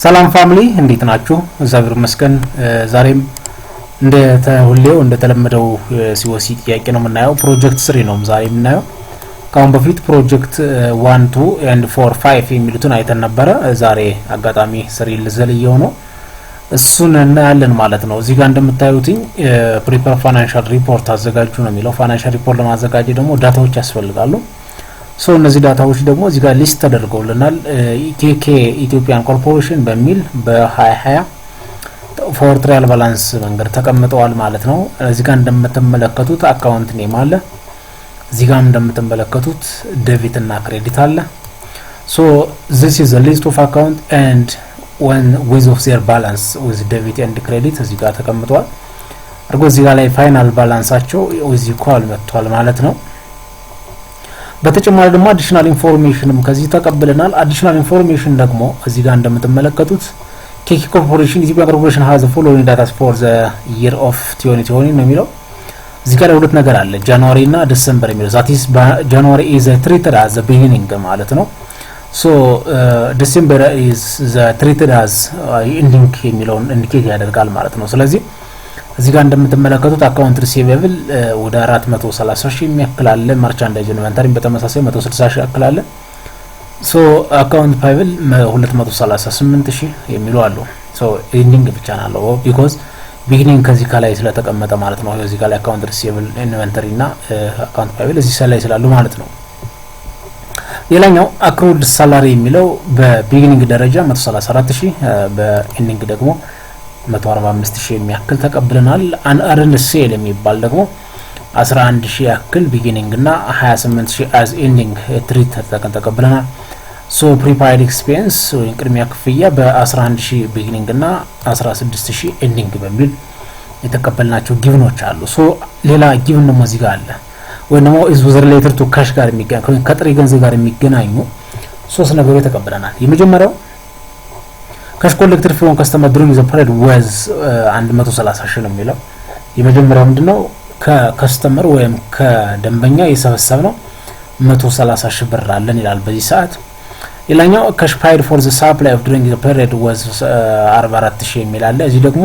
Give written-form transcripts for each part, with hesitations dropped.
ሰላም ፋሚሊ እንዴት ናችሁ? እግዚአብሔር ይመስገን። ዛሬም ሁሌው እንደተለመደው ሲወሲ ጥያቄ ነው የምናየው። ፕሮጀክት 3 ነው ዛሬ የምናየው። ካሁን በፊት ፕሮጀክት 1 2 and 4 5 የሚሉትን አይተን ነበረ። ዛሬ አጋጣሚ 3 ልዘልየው ነው እሱን እናያለን ማለት ነው። እዚህ ጋር እንደምታዩትኝ ፕሪፔር ፋይናንሻል ሪፖርት አዘጋጁ ነው የሚለው። ፋይናንሻል ሪፖርት ለማዘጋጀት ደግሞ ዳታዎች ያስፈልጋሉ። ሶ እነዚህ ዳታዎች ደግሞ እዚህ ጋር ሊስት ተደርገውልናል። ኢቲኬ ኢትዮጵያን ኮርፖሬሽን በሚል በ2020 ፎር ትራያል ባላንስ መንገድ ተቀምጠዋል ማለት ነው። እዚህ ጋር እንደምትመለከቱት አካውንት ኔም አለ። እዚህ ጋር እንደምትመለከቱት ዴቢት እና ክሬዲት አለ። ሶ this is a list of account and when with of their balance with debit and credit እዚህ ጋር ተቀምጠዋል። አርጎ እዚህ ጋር ላይ ፋይናል ባላንሳቸው with equal መጥቷል ማለት ነው። በተጨማሪ ደግሞ አዲሽናል ኢንፎርሜሽንም ከዚህ ተቀብለናል። አዲሽናል ኢንፎርሜሽን ደግሞ እዚህ ጋር እንደምትመለከቱት ኬክ ኮርፖሬሽን ኢትዮጵያ ኮርፖሬሽን has the following data for the year of 2020 ነው የሚለው። እዚህ ጋር ሁለት ነገር አለ፣ ጃንዋሪ እና ዲሴምበር የሚለው። that is January is treated as the beginning ማለት ነው። so December is the treated as ending የሚለውን ኢንዲኬት ያደርጋል ማለት ነው። ስለዚህ እዚህ ጋር እንደምትመለከቱት አካውንት ሪሲቬብል ወደ 430 ሺህ የሚያክላል፣ ማርቻንዳይዝ ኢንቨንተሪ በተመሳሳይ 160 ሺህ ያክላል። ሶ አካውንት ፓይብል 238 ሺህ የሚሉ አሉ። ሶ ኤንዲንግ ብቻ ነው ቢኮዝ ቢጊኒንግ ከዚህ ከላይ ስለተቀመጠ ማለት ነው። እዚህ ጋር አካውንት ሪሲቬብል ኢንቨንተሪ እና አካውንት ፓይብል እዚህ ላይ ስላሉ ማለት ነው። ሌላኛው አክሩድ ሳላሪ የሚለው በቢጊኒንግ ደረጃ 134 ሺህ በኤንዲንግ ደግሞ 145 ሺህ የሚያክል ተቀብለናል። አንአርን ሴል የሚባል ደግሞ 11 ሺህ ያክል ቢጊኒንግ እና 28 ሺህ አዝ ኤንዲንግ ትሪት ተቀብለናል። ሶ ፕሪፓይድ ኤክስፔንስ ወይ ቅድሚያ ክፍያ በ11 ሺህ ቢጊኒንግ እና 16 ሺህ ኤንዲንግ በሚል የተቀበልናቸው ጊቭኖች አሉ። ሶ ሌላ ጊቭን ደግሞ እዚህ ጋር አለ ወይ ደግሞ is related to cash ጋር የሚገናኙ ከጥሬ ገንዘብ ጋር የሚገናኙ ሶስት ነገሮች ተቀብለናል። የመጀመሪያው cash collected from customer during the period was 130 ሺህ ነው የሚለው። የመጀመሪያው ምንድነው ከከስተመር ወይም ከደንበኛ የሰበሰብነው 130 ሺህ ብር አለን ይላል በዚህ ሰዓት። ሌላኛው cash paid for the supply of during the period was 44 ሺህ የሚላል። እዚህ ደግሞ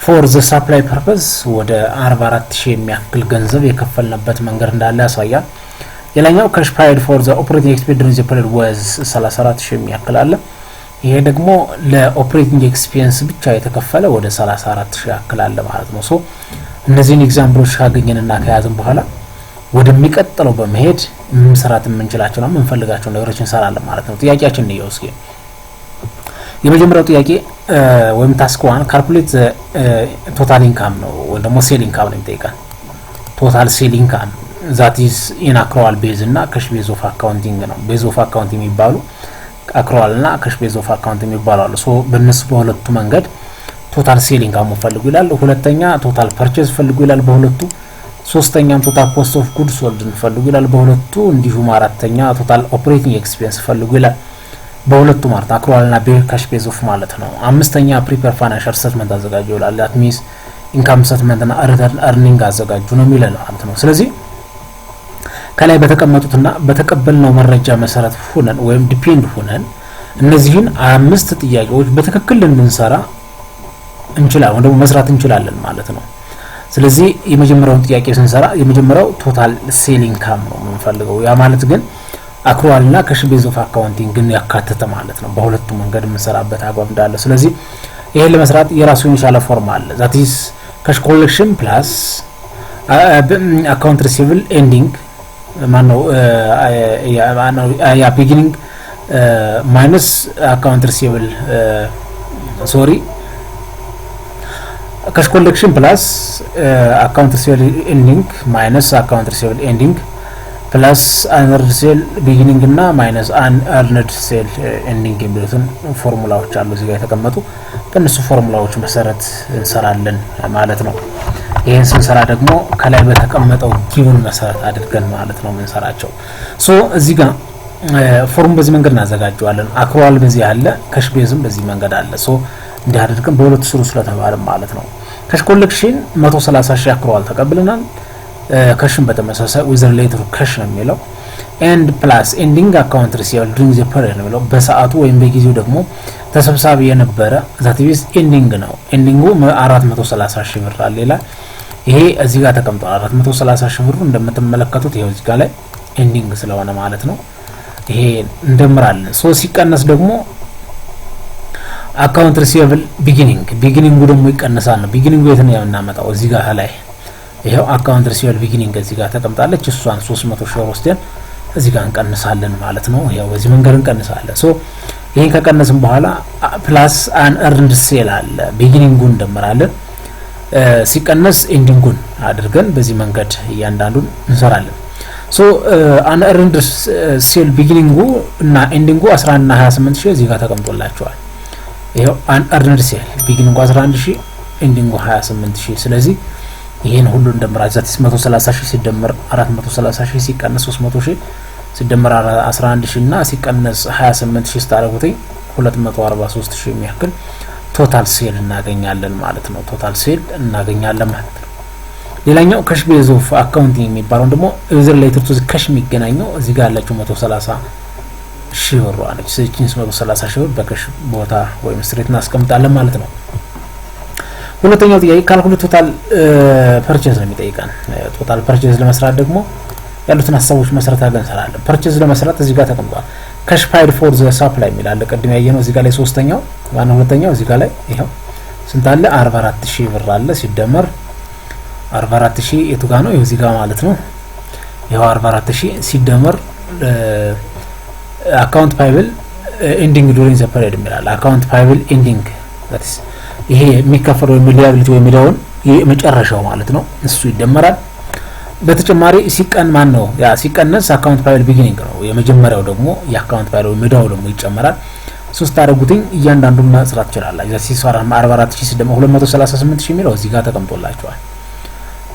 for the supply purpose ወደ 44 ሺህ የሚያክል ገንዘብ የከፈልንበት መንገድ እንዳለ ያሳያል። ሌላኛው cash paid for the operating expense during the period was 34 ሺህ የሚያክል አለ። ይሄ ደግሞ ለኦፕሬቲንግ ኤክስፔንስ ብቻ የተከፈለ ወደ 34 ሺህ ያክል አለ ማለት ነው። ሶ እነዚህን ኤግዛምፕሎች ካገኘንና ከያዝን በኋላ ወደሚቀጥለው በመሄድ መስራት የምንችላቸው ነው የምንፈልጋቸው ነገሮች እንሰራለን ማለት ነው። ጥያቄያችን ነው እስኪ የመጀመሪያው ጥያቄ ወይም ታስክ 1 ካልኩሌት ቶታል ኢንካም ነው ወይ ደግሞ ሴል ኢንካም ነው የሚጠይቀን። ቶታል ሴል ኢንካም that is in accrual base እና cash base of accounting ነው። base of accounting የሚባሉ አክሩዋል እና ካሽ ቤዝ ኦፍ አካውንት የሚባሉ አሉ። ሶ በእነሱ በሁለቱ መንገድ ቶታል ሴል ኢንካም ፈልጉ ይላል። ሁለተኛ ቶታል ፐርቼዝ ፈልጉ ይላል በሁለቱ። ሶስተኛም ቶታል ኮስት ኦፍ ጉድስ ሶልድ ፈልጉ ይላል በሁለቱ። እንዲሁም አራተኛ ቶታል ኦፕሬቲንግ ኤክስፔንስ ፈልጉ ይላል በሁለቱ ማለት አክሩዋል እና ካሽ ቤዝ ኦፍ ማለት ነው። አምስተኛ ፕሪፔር ፋይናንሻል ስቴትመንት አዘጋጁ ይላል። that means ኢንካም ስቴትመንት እና አርኒንግ አዘጋጁ ነው የሚለው ማለት ነው። ስለዚህ ከላይ በተቀመጡትና በተቀበልነው መረጃ መሰረት ሆነን ወይም ዲፔንድ ሆነን እነዚህን አምስት ጥያቄዎች በትክክል እንድንሰራ እንችላለን ወይ ደግሞ መስራት እንችላለን ማለት ነው። ስለዚህ የመጀመሪያውን ጥያቄ ስንሰራ የመጀመሪያው ቶታል ሴል ኢንካም ነው የምንፈልገው። ያ ማለት ግን አክሩዋል እና ካሽ ቤዝ ኦፍ አካውንቲንግ ግን ያካተተ ማለት ነው። በሁለቱ መንገድ የምንሰራበት አግባብ እንዳለ። ስለዚህ ይሄን ለመስራት የራሱን የቻለ ፎርም አለ። that is cash collection plus account receivable ending ማነው ያ ቢጊኒንግ ማይነስ አካውንት ሪሲቬብል ሶሪ ካሽ ኮሌክሽን ፕላስ አካውንት ሪሲቬብል ኤንዲንግ ማይነስ አካውንት ሪሲቬብል ኤንዲንግ ፕላስ አንርድ ሴል ቢጊኒንግ እና ማይነስ አንርድ ሴል ኤንዲንግ የሚሉትን ፎርሙላዎች አሉ እዚህ ጋር የተቀመጡ። በእነሱ ፎርሙላዎች መሰረት እንሰራለን ማለት ነው። ይሄን ስንሰራ ደግሞ ከላይ በተቀመጠው ጊቭን መሰረት አድርገን ማለት ነው የምንሰራቸው። ሶ እዚህ ጋር ፎርም በዚህ መንገድ እናዘጋጀዋለን። አክሩዋል በዚህ አለ፣ ካሽ ቤዝም በዚህ መንገድ አለ። ሶ እንዲህ አድርገን በሁለት ስሩ ስለተባለ ማለት ነው። ካሽ ኮሌክሽን 130 ሺህ አክሩዋል ተቀብለናል። ካሽን በተመሳሳይ ዊዝ ሪሌትድ ካሽ ነው የሚለው። ኤንድ ፕላስ ኤንዲንግ አካውንት ሪሲቨብል ዱሪንግ ዘ ፔሪድ ነው ብለው በሰዓቱ ወይም በጊዜው ደግሞ ተሰብሳቢ የነበረ ዛት ኢዝ ኤንዲንግ ነው። ኤንዲንጉ 430 ሺህ ብር አለ ይላል። ይሄ እዚህ ጋር ተቀምጧል። 430 ሺህ ብሩ እንደምትመለከቱት ይሄው እዚህ ጋር ላይ ኤንዲንግ ስለሆነ ማለት ነው። ይሄ እንደምራለን። ሶ ሲቀነስ ደግሞ አካውንት ሪሲቨብል ቢጊኒንጉ ደግሞ ይቀነሳል ነው። ቢጊኒንጉ የት ነው የምናመጣው? እዚህ ጋር ላይ ይሄው አካውንት ሪሲቨብል ቢጊኒንግ እዚህ ጋር ተቀምጣለች። እሷን 300 ሺህ ወስደን እዚህ ጋር እንቀንሳለን ማለት ነው። ያው በዚህ መንገድ እንቀንሳለን። ሶ ይሄን ከቀነስን በኋላ ፕላስ አን እርንድ ሴል አለ። ቢጊኒንጉን እንደምራለን፣ ሲቀነስ ኤንዲንጉን አድርገን በዚህ መንገድ እያንዳንዱን እንሰራለን። ሶ አን እርንድ ሴል ቢጊኒንጉ እና ኤንዲንጉ 11 እና 28 ሺህ እዚህ ጋር ተቀምጦላቸዋል። ይሄው አን እርንድ ሴል ቢጊኒንጉ 11 ሺህ ኤንዲንጉ 28 ሺህ። ስለዚህ ይሄን ሁሉ እንደምራለን። ዛት 130 ሺህ ሲደመር 430 ሺህ ሲቀነስ 300 ሺህ ሲደመር 11 ሺህ እና ሲቀነስ 28 ሺህ ስታረጉት 243 ሺህ የሚያክል ቶታል ሴል እናገኛለን ማለት ነው። ቶታል ሴል እናገኛለን ማለት ነው። ሌላኛው ካሽ ቤዝ ኦፍ አካውንቲንግ የሚባለው ደግሞ ዩዘር ሪሌትድ ቱ ካሽ የሚገናኘው እዚህ ጋር ያለችው 130 ሺህ ብር አለች። ስለዚህ 130 ሺህ ብር በካሽ ቦታ ወይም ስትሬት እናስቀምጣለን ማለት ነው። ሁለተኛው ጥያቄ ካልኩሌት ቶታል ፐርቼዝ ነው የሚጠይቀን። ቶታል ፐርቼዝ ለመስራት ደግሞ ያሉትን ሀሳቦች መሰረት አድርገን እንሰራለን። ፐርቼዝ ለመስራት እዚህ ጋር ተቀምጧል። ካሽ ፓይድ ፎር ዘ ሳፕላይ የሚላል ቅድም ያየነው እዚህ ጋር ላይ ሶስተኛው ዋና ሁለተኛው እዚህ ጋር ላይ ይሄው ስንት አለ? 44000 ብር አለ ሲደመር 44000 የቱ ጋር ነው? ይሄው እዚህ ጋር ማለት ነው። ይሄው 44000 ሲደመር አካውንት ፓይብል ኤንዲንግ ዱሪንግ ዘ ፔሪድ የሚላል አካውንት ፓይብል ኤንዲንግ ዛትስ ይሄ የሚከፈለው ሊያቢሊቲ ወይ የሚለውን የመጨረሻው ማለት ነው። እሱ ይደመራል። በተጨማሪ ሲቀን ማን ነው ያ ሲቀነስ አካውንት ፓይብል ቢጊኒንግ ነው የመጀመሪያው ደግሞ የአካውንት ፓይብል ወይ ሚዳው ደግሞ ይጨመራል። ሶስት አረጉትኝ እያንዳንዱን ማጽራት ይችላል። እዚህ 44000 ሲደመር 238000 የሚለው እዚህ ጋር ተቀምጦላችኋል።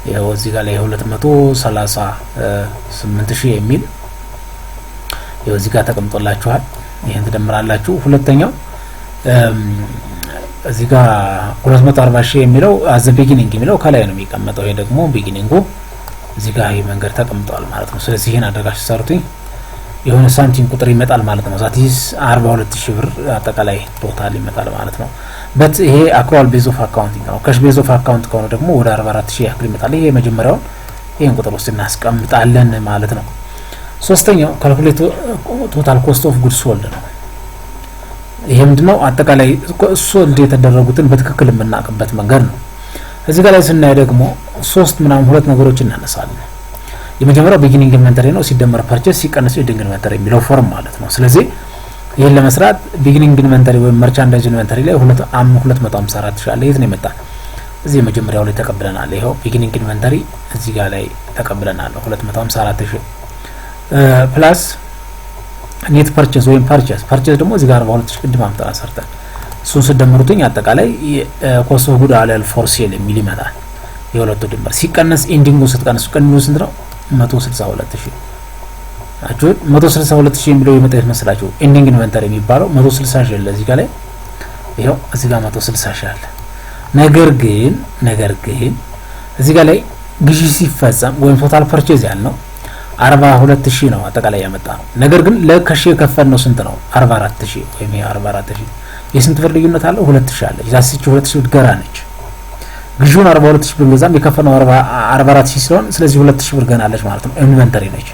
ይሄው እዚህ ጋር ላይ 238000 የሚል ይሄው እዚህ ጋር ተቀምጦላችኋል። ይሄን ትደምራላችሁ። ሁለተኛው እዚህ ጋር 240000 የሚለው አዘ ቢጊኒንግ የሚለው ከላይ ነው የሚቀመጠው። ይሄ ደግሞ ቢጊኒንጉ እዚህ ጋር ይሄ መንገድ ተቀምጧል ማለት ነው። ስለዚህ ይሄን አድርጋችሁ ሰሩትኝ የሆነ ሳንቲም ቁጥር ይመጣል ማለት ነው። ዛት ኢዝ 42000 ብር አጠቃላይ ቶታል ይመጣል ማለት ነው። በት ይሄ አክሩዋል ቤዝ ኦፍ አካውንቲንግ ነው። ካሽ ቤዝ ኦፍ አካውንት ከሆነ ደግሞ ወደ 44000 ያክል ይመጣል። ይሄ የመጀመሪያውን ይሄን ቁጥር ውስጥ እናስቀምጣለን ማለት ነው። ሶስተኛው ካልኩሌት ቶታል ኮስት ኦፍ ጉድስ ሶልድ ነው። ይሄ ምንድነው? አጠቃላይ ሶልድ የተደረጉትን በትክክል የምናውቅበት መንገድ ነው። እዚህ ጋር ላይ ስናይ ደግሞ ምናምን ሁለት ነገሮችን እናነሳለን። የመጀመሪያው ቢጊኒንግ ኢንቨንተሪ ነው ሲደመር ፐርቼስ ሲቀነስ ኤንዲንግ ኢንቨንተሪ የሚለው ፎርም ማለት ነው። ስለዚህ ይሄን ለመስራት ቢጊኒንግ ኢንቨንተሪ ወይም መርቻንዳይዝ ኢንቨንተሪ ላይ 254 ሺህ አለ። የት ነው የመጣ? እዚህ የመጀመሪያው ላይ ተቀብለናል። ይሄው ቢጊኒንግ ኢንቨንተሪ እዚህ ጋር ላይ ተቀብለናል 254 ሺህ ፕላስ ኔት ፐርቼዝ ወይም ፐርቼዝ ደግሞ እዚህ ጋር 42 ሺህ ቅድም አምጥተን ሰርተን እሱን ስደምሩትኝ አጠቃላይ ኮስት ኦፍ ጉድ አለል ፎር ሴል የሚል ይመጣል። የሁለቱ ድምር ሲቀነስ ኤንዲንጉ ስትቀነሱ ቀንዱ ስንት ነው? 162 ሺህ አችሁ 162 ሺህ የሚለው የመጣ ይመስላችሁ? ኤንዲንግ ኢንቨንተሪ የሚባለው 160 ሺህ አለ እዚህ ጋር ላይ ይሄው እዚህ ጋር 160 ሺህ አለ። ነገር ግን እዚህ ጋር ላይ ግዢ ሲፈጸም ወይም ቶታል ፐርቼዝ ያልነው 42 ሺህ ነው አጠቃላይ ያመጣ ነው። ነገር ግን ለካሽ የከፈልነው ስንት ነው? 44 ሺህ ወይም 44 ሺህ የስንት ብር ልዩነት አለው? 2 ሺህ አለ። ዛስቺ 2 ሺህ ገራ ነች። ግዢውን 42 ሺህ ብር ገዛም የከፈልነው 44 ሺህ ስለሆነ ስለዚህ 2 ሺህ ብር ገና አለች ማለት ነው። ኢንቨንተሪ ነች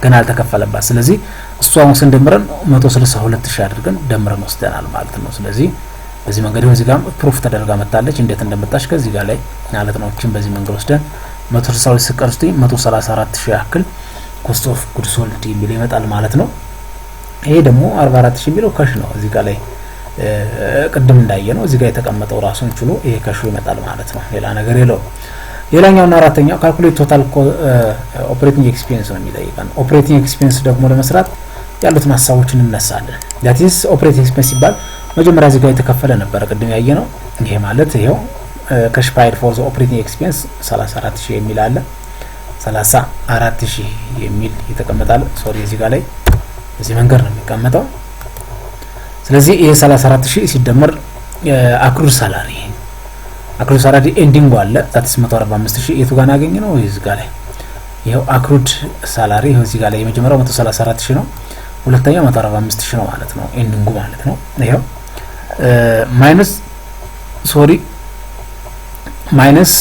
ገና አልተከፈለባት። ስለዚህ እሷን ስንደምረን 162 ሺህ አድርገን ደምረን ወስደናል ማለት ነው። ስለዚህ በዚህ መንገድ እዚህ ጋር ፕሩፍ ተደርጋ መጣለች። እንዴት እንደመጣች ከዚህ ጋር ላይ ማለት ነው። እቺን በዚህ መንገድ ወስደን 162 ሲቀርስቲ 134 ሺህ ያክል ኮስት ኦፍ ጉድ ሶልድ የሚል ይመጣል ማለት ነው። ይሄ ደግሞ 44 ሺህ የሚለው ካሽ ነው። እዚህ ጋር ላይ ቅድም እንዳየነው እዚህ ጋር የተቀመጠው ራሱን ችሎ ይሄ ካሽ ይመጣል ማለት ነው። ሌላ ነገር የለውም። ሌላኛውና አራተኛው ካልኩሌት ቶታል ኦፕሬቲንግ ኤክስፔንስ ነው የሚጠይቀን። ኦፕሬቲንግ ኤክስፔንስ ደግሞ ለመስራት ያሉትን ሀሳቦችን እንነሳለን። ዳት ኢዝ ኦፕሬቲንግ ኤክስፔንስ ሲባል መጀመሪያ እዚህ ጋር የተከፈለ ነበር ቅድም ያየነው። ይሄ ማለት ይሄው ካሽ ፓይድ ፎር ዘ ኦፕሬቲንግ ኤክስፔንስ 34000 የሚል አለ። 34000 የሚል ይተቀመጣል። ሶሪ እዚህ ጋር ላይ እዚህ መንገድ ነው የሚቀመጠው። ስለዚህ ይሄ 34000 ሲደመር አክሩድ ሳላሪ ኤንዲንግ አለ ዛትስ 145000 የቱ ጋር ያገኘ ነው? እዚህ ጋር ላይ ይሄው አክሩድ ሳላሪ ይሄው እዚህ ጋር ላይ የመጀመሪያው 134000 ነው፣ ሁለተኛው 145000 ነው ማለት ነው ኤንዲንጉ ማለት ነው። ይሄው ማይነስ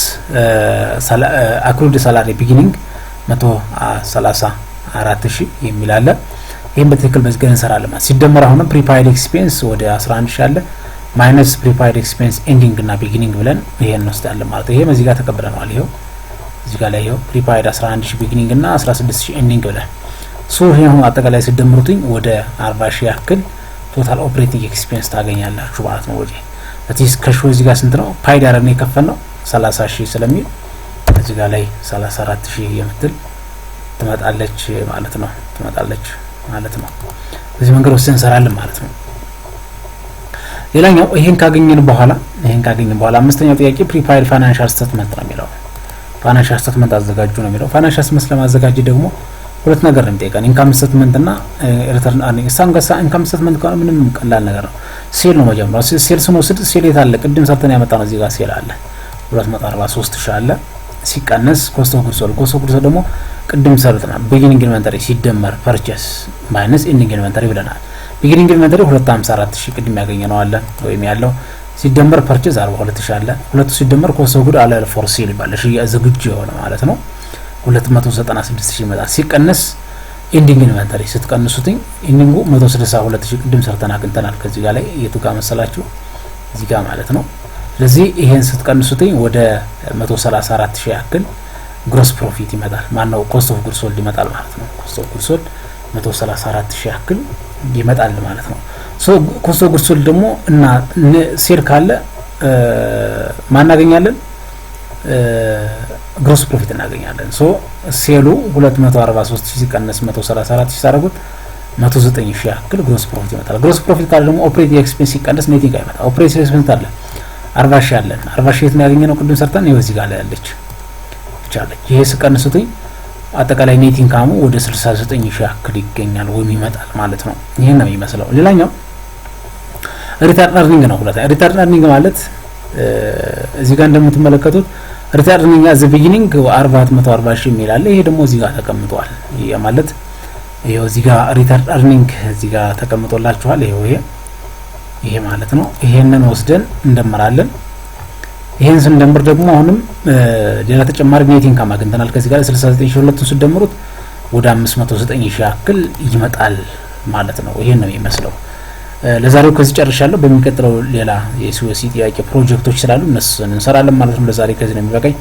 አክሩድ ሳላሪ ቢጊኒንግ 134000 የሚል አለ። ይሄን በትክክል በዝገን እንሰራለን ማለት ሲደመር አሁንም ፕሪፓይድ ኤክስፔንስ ወደ 11000 አለ ማይነስ ፕሪፓይድ ኤክስፔንስ ኤንዲንግ እና ቢጊኒንግ ብለን ይሄን እንወስዳለን ማለት ይሄ በዚህ ጋር ተቀብለናል። ይሄው እዚህ ጋር ላይ ይሄው ፕሪፓይድ 11000 ቢጊኒንግ እና 16000 ኤንዲንግ ብለን ይሄው አጠቃላይ ሲደምሩትኝ ወደ 40000 ያክል ቶታል ኦፕሬቲንግ ኤክስፔንስ ታገኛላችሁ ማለት ነው። ወጪ ለዚህ ከሾ እዚህ ጋር ስንት ነው ፓይድ ያረን የከፈልነው 30000 ስለሚል እዚህ ጋር ላይ 34000 የምትል ትመጣለች ማለት ነው በዚህ መንገድ ወሰን እንሰራለን ማለት ነው። ሌላኛው ይሄን ካገኘን በኋላ አምስተኛው ጥያቄ ፕሪፓይድ ፋይናንሻል ስቴትመንት ነው የሚለው ፋይናንሻል ስቴትመንት አዘጋጁ ነው የሚለው። ፋይናንሻል ስቴትመንት ለማዘጋጀት ደግሞ ሁለት ነገር ነው የሚጠይቀን ኢንካም ስቴትመንት እና ሪተርን አርኒንግ። ሳንጋሳ ኢንካም ስቴትመንት ከሆነ ምንም ቀላል ነገር ነው። ሴል ነው መጀመሪያው ሴል ስንወስድ ሴል የታለ ቅድም ሰርተን ያመጣነው እዚህ ጋር ሴል አለ 243000 አለ ሲቀነስ ኮስት ኦፍ ጉድስ ሶልድ ደግሞ ቅድም ሰርተናል ቢጊኒንግ ኢንቨንተሪ ሲደመር ፐርቼስ ማይነስ ኤንዲንግ ኢንቨንተሪ ብለናል። ቢጊኒንግ ኢንቨንተሪ 254000 ቅድም ያገኘነው አለ ወይም ያለው ሲደመር ፐርቼስ 42000 አለ ሁለቱ ሲደመር ኮስት ኦፍ ጉድ አለ ፎር ሴል ይባላል ዝግጁ የሆነ ማለት ነው 296000 ይመጣል። ሲቀነስ ኤንዲንግ ኢንቨንተሪ ስትቀንሱትኝ ኤንዲንጉ 162000 ቅድም ሰርተን አግኝተናል። ከዚህ ጋር ላይ የቱ ጋር መሰላችሁ እዚህ ጋር ማለት ነው። ስለዚህ ይሄን ስትቀንሱትኝ ወደ 134000 ያክል ግሮስ ፕሮፊት ይመጣል ማነው ኮስት ኦፍ ጉድስ ሶልድ ይመጣል ማለት ነው። ኮስት ኦፍ ጉድስ ሶልድ 134000 ያክል ይመጣል ማለት ነው። ኮስት ኦፍ ጉድስ ሶልድ ደግሞ እና ሴል ካለ ማናገኛለን ግሮስ ፕሮፊት እናገኛለን። ሴሉ 243000 ሲቀነስ 134000 ሳረጉት 109000 ያክል ግሮስ ፕሮፊት ይመጣል። ግሮስ ፕሮፊት ካለ ደግሞ ኦፕሬቲንግ ኤክስፔንስ ሲቀነስ ኔቲንግ አይመጣ። ኦፕሬቲንግ ኤክስፔንስ አለ 40000 አለን 40000 ነው ያገኘነው ቅድም ሰርተን ይሄው እዚህ ጋር ላይ ያለች ብቻለች። ይሄ ሲቀንሱትኝ አጠቃላይ ኔት ኢንካሙ ወደ 69000 ያክል ይገኛል ወይም ይመጣል ማለት ነው። ይሄን ነው የሚመስለው። ሌላኛው ሪተርን አርኒንግ ነው። ሪተርን አርኒንግ ማለት እዚህ ጋር እንደምትመለከቱት ሪተርን አርኒንግ አዝ ቢጊኒንግ 440,000 የሚል አለ። ይሄ ደግሞ እዚህ ጋር ተቀምጧል። ይሄ ማለት ይሄው እዚህ ጋር ሪተርን አርኒንግ እዚህ ጋር ተቀምጦላችኋል። ይሄ ማለት ነው። ይሄንን ወስደን እንደምራለን። ይሄን ስንደምር ደግሞ አሁንም ሌላ ተጨማሪ ኔት ኢንካም አግኝተናል። ከዚህ ጋር 69000 ሁለቱን ሲደምሩት ወደ 509000 ያክል ይመጣል ማለት ነው። ይሄን ነው የሚመስለው። ለዛሬው ከዚህ ጨርሻለሁ። በሚቀጥለው ሌላ የሲኦሲ ጥያቄ ፕሮጀክቶች ስላሉ እነሱን እንሰራለን ማለት ነው። ለዛሬ ከዚህ ነው የሚበቃኝ።